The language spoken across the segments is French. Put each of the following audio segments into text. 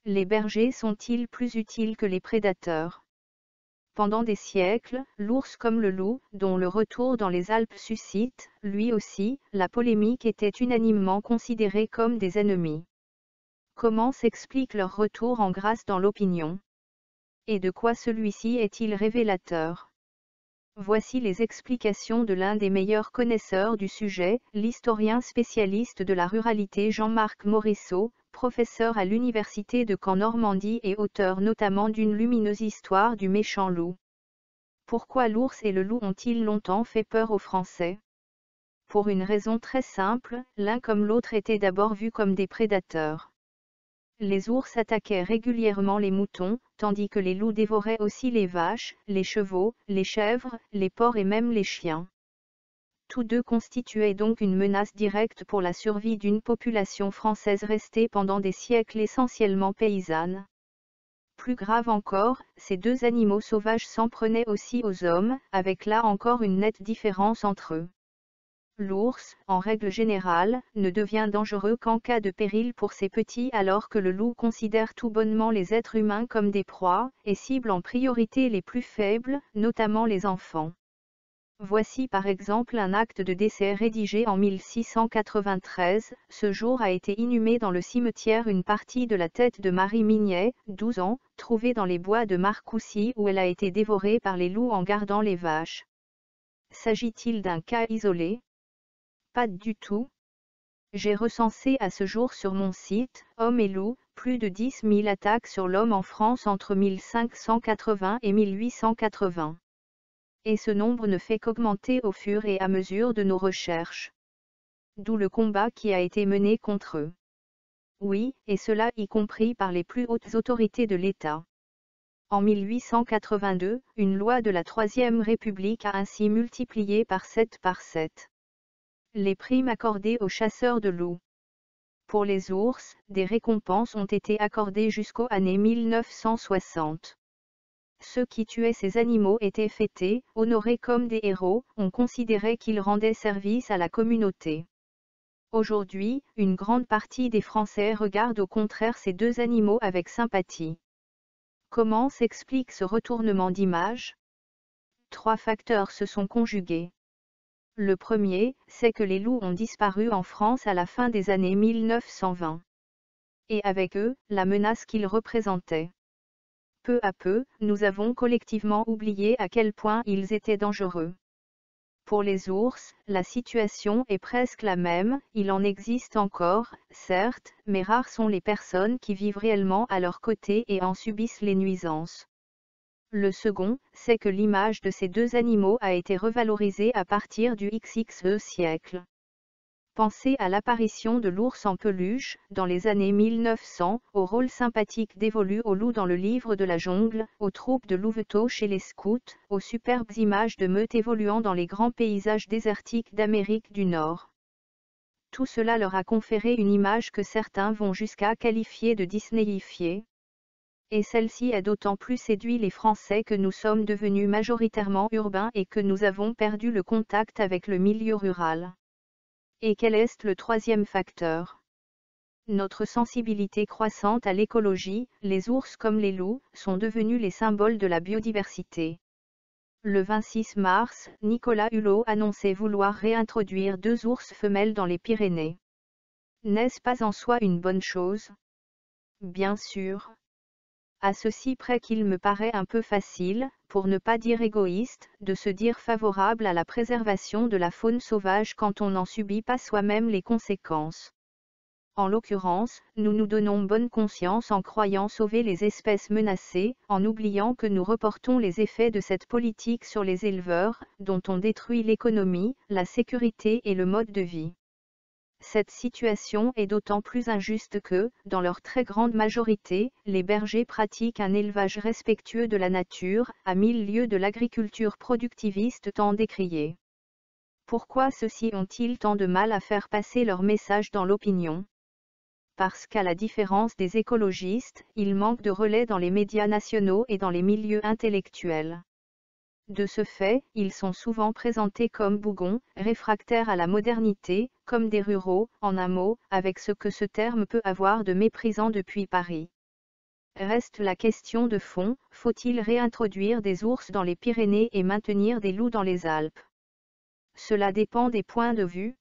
Les bergers sont-ils plus utiles que les prédateurs? Pendant des siècles, l'ours comme le loup, dont le retour dans les Alpes suscite, lui aussi, la polémique, étaient unanimement considérés comme des ennemis. Comment s'explique leur retour en grâce dans l'opinion? Et de quoi celui-ci est-il révélateur? Voici les explications de l'un des meilleurs connaisseurs du sujet, l'historien spécialiste de la ruralité Jean-Marc Morisseau, professeur à l'université de Caen Normandie et auteur notamment d'une lumineuse histoire du méchant loup. Pourquoi l'ours et le loup ont-ils longtemps fait peur aux Français? Pour une raison très simple, l'un comme l'autre étaient d'abord vus comme des prédateurs. Les ours attaquaient régulièrement les moutons, tandis que les loups dévoraient aussi les vaches, les chevaux, les chèvres, les porcs et même les chiens. Tous deux constituaient donc une menace directe pour la survie d'une population française restée pendant des siècles essentiellement paysanne. Plus grave encore, ces deux animaux sauvages s'en prenaient aussi aux hommes, avec là encore une nette différence entre eux. L'ours, en règle générale, ne devient dangereux qu'en cas de péril pour ses petits, alors que le loup considère tout bonnement les êtres humains comme des proies, et cible en priorité les plus faibles, notamment les enfants. Voici par exemple un acte de décès rédigé en 1693, ce jour a été inhumée dans le cimetière une partie de la tête de Marie Mignet, 12 ans, trouvée dans les bois de Marcoussis où elle a été dévorée par les loups en gardant les vaches. S'agit-il d'un cas isolé? Pas du tout. J'ai recensé à ce jour sur mon site, Hommes et loups, plus de 10 000 attaques sur l'homme en France entre 1580 et 1880. Et ce nombre ne fait qu'augmenter au fur et à mesure de nos recherches. D'où le combat qui a été mené contre eux. Oui, et cela y compris par les plus hautes autorités de l'État. En 1882, une loi de la Troisième République a ainsi multiplié par 7 les primes accordées aux chasseurs de loups. Pour les ours, des récompenses ont été accordées jusqu'aux années 1960. Ceux qui tuaient ces animaux étaient fêtés, honorés comme des héros, on considérait qu'ils rendaient service à la communauté. Aujourd'hui, une grande partie des Français regardent au contraire ces deux animaux avec sympathie. Comment s'explique ce retournement d'image? 3 facteurs se sont conjugués. Le premier, c'est que les loups ont disparu en France à la fin des années 1920. Et avec eux, la menace qu'ils représentaient. Peu à peu, nous avons collectivement oublié à quel point ils étaient dangereux. Pour les ours, la situation est presque la même, il en existe encore, certes, mais rares sont les personnes qui vivent réellement à leur côté et en subissent les nuisances. Le second, c'est que l'image de ces deux animaux a été revalorisée à partir du XXe siècle. Pensez à l'apparition de l'ours en peluche, dans les années 1900, au rôle sympathique dévolu au loup dans le livre de la jungle, aux troupes de louveteaux chez les scouts, aux superbes images de meutes évoluant dans les grands paysages désertiques d'Amérique du Nord. Tout cela leur a conféré une image que certains vont jusqu'à qualifier de disneyifiée. Et celle-ci a d'autant plus séduit les Français que nous sommes devenus majoritairement urbains et que nous avons perdu le contact avec le milieu rural. Et quel est le troisième facteur? Notre sensibilité croissante à l'écologie, les ours comme les loups, sont devenus les symboles de la biodiversité. Le 26 mars, Nicolas Hulot annonçait vouloir réintroduire 2 ours femelles dans les Pyrénées. N'est-ce pas en soi une bonne chose? Bien sûr. À ceci près qu'il me paraît un peu facile, pour ne pas dire égoïste, de se dire favorable à la préservation de la faune sauvage quand on n'en subit pas soi-même les conséquences. En l'occurrence, nous nous donnons bonne conscience en croyant sauver les espèces menacées, en oubliant que nous reportons les effets de cette politique sur les éleveurs, dont on détruit l'économie, la sécurité et le mode de vie. Cette situation est d'autant plus injuste que, dans leur très grande majorité, les bergers pratiquent un élevage respectueux de la nature, à 1000 lieues de l'agriculture productiviste tant décriée. Pourquoi ceux-ci ont-ils tant de mal à faire passer leur message dans l'opinion? Parce qu'à la différence des écologistes, il manque de relais dans les médias nationaux et dans les milieux intellectuels. De ce fait, ils sont souvent présentés comme bougons, réfractaires à la modernité, comme des ruraux, en un mot, avec ce que ce terme peut avoir de méprisant depuis Paris. Reste la question de fond, faut-il réintroduire des ours dans les Pyrénées et maintenir des loups dans les Alpes? Cela dépend des points de vue.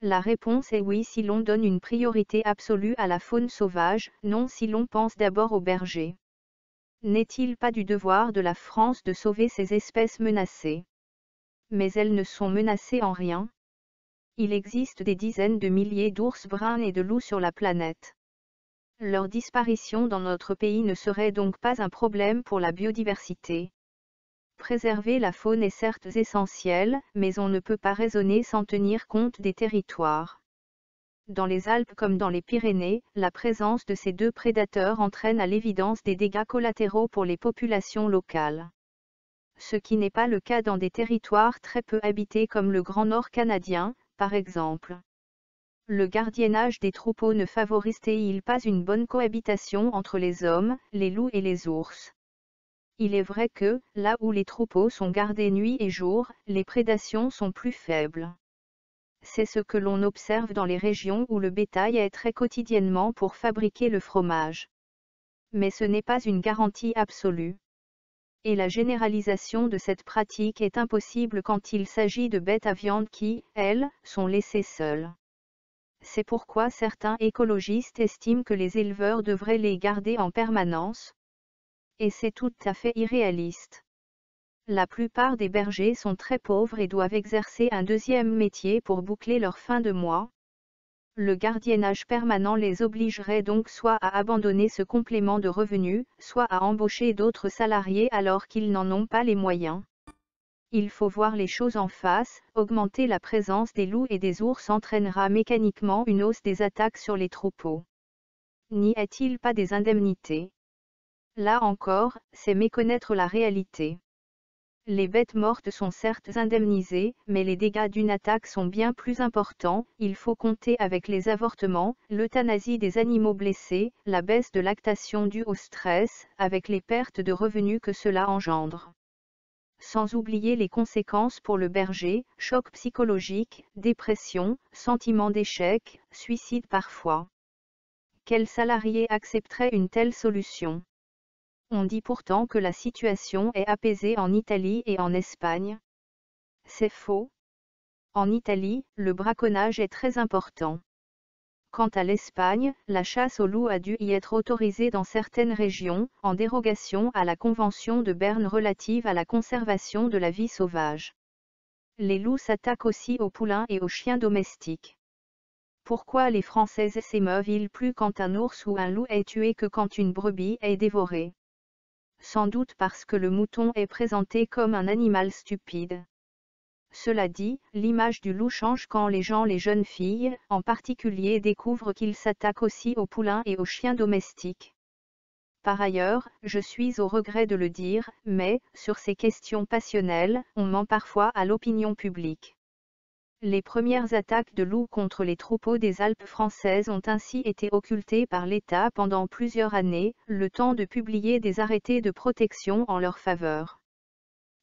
La réponse est oui si l'on donne une priorité absolue à la faune sauvage, non si l'on pense d'abord aux bergers. N'est-il pas du devoir de la France de sauver ces espèces menacées? Mais elles ne sont menacées en rien. Il existe des dizaines de milliers d'ours bruns et de loups sur la planète. Leur disparition dans notre pays ne serait donc pas un problème pour la biodiversité. Préserver la faune est certes essentiel, mais on ne peut pas raisonner sans tenir compte des territoires. Dans les Alpes comme dans les Pyrénées, la présence de ces deux prédateurs entraîne à l'évidence des dégâts collatéraux pour les populations locales. Ce qui n'est pas le cas dans des territoires très peu habités comme le Grand Nord canadien, par exemple. Le gardiennage des troupeaux ne favorise-t-il pas une bonne cohabitation entre les hommes, les loups et les ours? Il est vrai que, là où les troupeaux sont gardés nuit et jour, les prédations sont plus faibles. C'est ce que l'on observe dans les régions où le bétail est trait quotidiennement pour fabriquer le fromage. Mais ce n'est pas une garantie absolue. Et la généralisation de cette pratique est impossible quand il s'agit de bêtes à viande qui, elles, sont laissées seules. C'est pourquoi certains écologistes estiment que les éleveurs devraient les garder en permanence. Et c'est tout à fait irréaliste. La plupart des bergers sont très pauvres et doivent exercer un deuxième métier pour boucler leur fin de mois. Le gardiennage permanent les obligerait donc soit à abandonner ce complément de revenus, soit à embaucher d'autres salariés alors qu'ils n'en ont pas les moyens. Il faut voir les choses en face, augmenter la présence des loups et des ours entraînera mécaniquement une hausse des attaques sur les troupeaux. N'y a-t-il pas des indemnités? Là encore, c'est méconnaître la réalité. Les bêtes mortes sont certes indemnisées, mais les dégâts d'une attaque sont bien plus importants. Il faut compter avec les avortements, l'euthanasie des animaux blessés, la baisse de lactation due au stress, avec les pertes de revenus que cela engendre. Sans oublier les conséquences pour le berger, choc psychologique, dépression, sentiment d'échec, suicide parfois. Quel salarié accepterait une telle solution? On dit pourtant que la situation est apaisée en Italie et en Espagne. C'est faux. En Italie, le braconnage est très important. Quant à l'Espagne, la chasse au loup a dû y être autorisée dans certaines régions, en dérogation à la Convention de Berne relative à la conservation de la vie sauvage. Les loups s'attaquent aussi aux poulains et aux chiens domestiques. Pourquoi les Françaises s'émeuvent-ils plus quand un ours ou un loup est tué que quand une brebis est dévorée? Sans doute parce que le mouton est présenté comme un animal stupide. Cela dit, l'image du loup change quand les jeunes filles, en particulier, découvrent qu'il s'attaque aussi aux poulains et aux chiens domestiques. Par ailleurs, je suis au regret de le dire, mais, sur ces questions passionnelles, on ment parfois à l'opinion publique. Les premières attaques de loups contre les troupeaux des Alpes françaises ont ainsi été occultées par l'État pendant plusieurs années, le temps de publier des arrêtés de protection en leur faveur.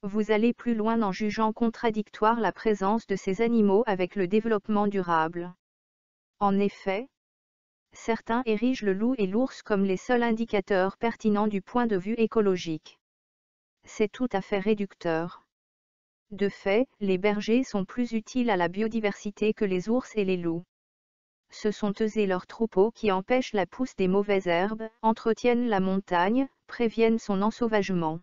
Vous allez plus loin en jugeant contradictoire la présence de ces animaux avec le développement durable. En effet, certains érigent le loup et l'ours comme les seuls indicateurs pertinents du point de vue écologique. C'est tout à fait réducteur. De fait, les bergers sont plus utiles à la biodiversité que les ours et les loups. Ce sont eux et leurs troupeaux qui empêchent la pousse des mauvaises herbes, entretiennent la montagne, préviennent son ensauvagement.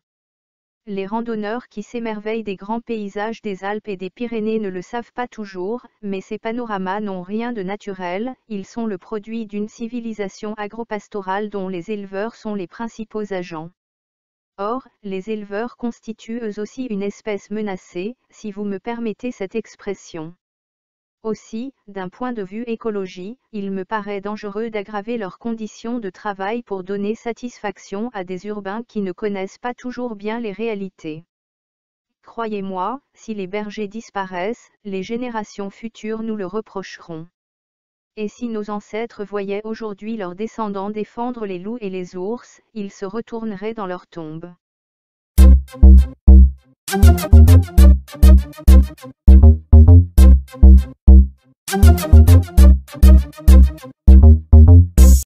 Les randonneurs qui s'émerveillent des grands paysages des Alpes et des Pyrénées ne le savent pas toujours, mais ces panoramas n'ont rien de naturel, ils sont le produit d'une civilisation agropastorale dont les éleveurs sont les principaux agents. Or, les éleveurs constituent eux aussi une espèce menacée, si vous me permettez cette expression. Aussi, d'un point de vue écologie, il me paraît dangereux d'aggraver leurs conditions de travail pour donner satisfaction à des urbains qui ne connaissent pas toujours bien les réalités. Croyez-moi, si les bergers disparaissent, les générations futures nous le reprocheront. Et si nos ancêtres voyaient aujourd'hui leurs descendants défendre les loups et les ours, ils se retourneraient dans leur tombe.